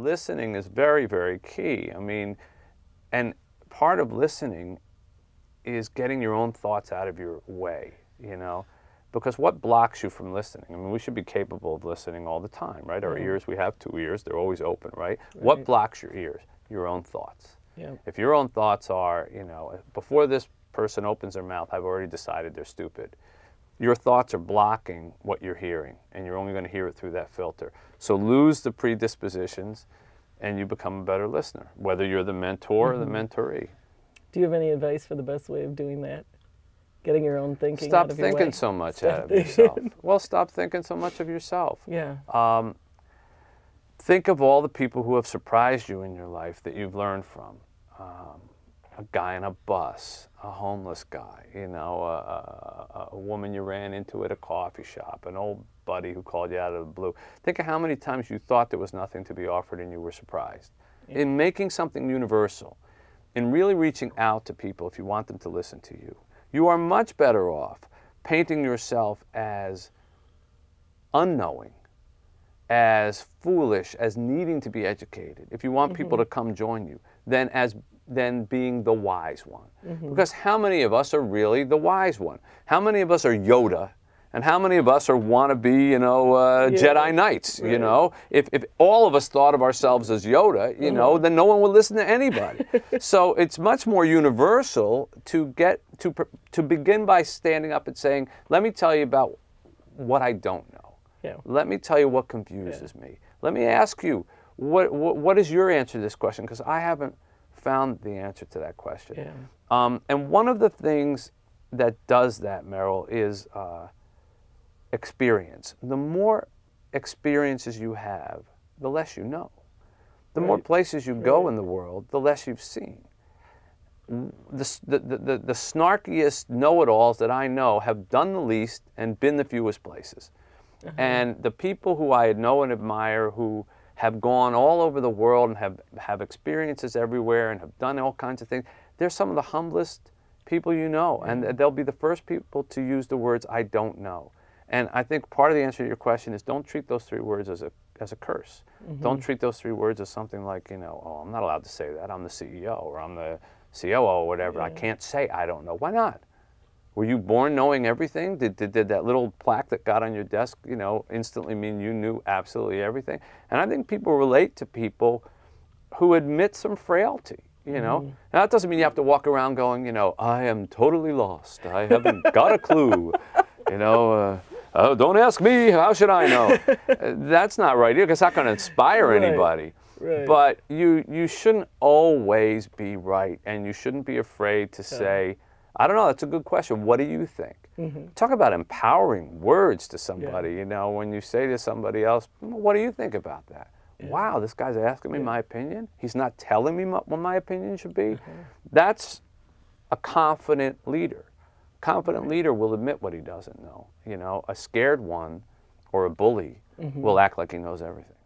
listening is very, very key. I mean, and part of listening is getting your own thoughts out of your way, you know, because what blocks you from listening? I mean, we should be capable of listening all the time, right? Our ears, we have 2 ears, they're always open, right? What blocks your ears? Your own thoughts. Yeah. If your own thoughts are, you know, before this person opens their mouth, I've already decided they're stupid. Your thoughts are blocking what you're hearing, and you're only going to hear it through that filter. So lose the predispositions, and you become a better listener, whether you're the mentor or the mentoree. Do you have any advice for the best way of doing that? Getting your own thinking out of your way? Stop thinking so much out of yourself. Well, stop thinking so much of yourself. Yeah. Think of all the people who have surprised you in your life that you've learned from. A guy on a bus, a homeless guy, you know, a woman you ran into at a coffee shop, an old buddy who called you out of the blue. Think of how many times you thought there was nothing to be offered and you were surprised. Yeah. In making something universal, in really reaching out to people if you want them to listen to you, you are much better off painting yourself as unknowing, as foolish, as needing to be educated, if you want people to come join you, than being the wise one. Because how many of us are really the wise one? How many of us are Yoda? And how many of us are wannabe, you know, Jedi Knights, you know? If all of us thought of ourselves as Yoda, you know, then no one would listen to anybody. So it's much more universal to begin by standing up and saying, let me tell you about what I don't know. Yeah. Let me tell you what confuses me. Let me ask you, what is your answer to this question? Because I haven't found the answer to that question. Yeah. And one of the things that does that, Maril, is experience. The more experiences you have, the less you know. The more places you go in the world, the less you've seen. The snarkiest know-it-alls that I know have done the least and been the fewest places. And the people who I know and admire, who have gone all over the world and have experiences everywhere and have done all kinds of things, they're some of the humblest people you know. And they'll be the first people to use the words, I don't know. And I think part of the answer to your question is don't treat those 3 words as a curse. Don't treat those 3 words as something like, you know, oh, I'm not allowed to say that. I'm the CEO or I'm the COO or whatever. I can't say I don't know. Why not? Were you born knowing everything? Did that little plaque that got on your desk, you know, instantly mean you knew absolutely everything? And I think people relate to people who admit some frailty, you know? Now, that doesn't mean you have to walk around going, you know, I am totally lost. I haven't got a clue. You know, oh, don't ask me. How should I know? That's not right either, because it's not going to inspire anybody. Right. But you shouldn't always be right, and you shouldn't be afraid to say, I don't know, that's a good question. What do you think? Talk about empowering words to somebody, you know, when you say to somebody else, what do you think about that? Wow, this guy's asking me my opinion. He's not telling me what my opinion should be. That's a confident leader. Confident leader will admit what he doesn't know. You know, a scared one or a bully will act like he knows everything.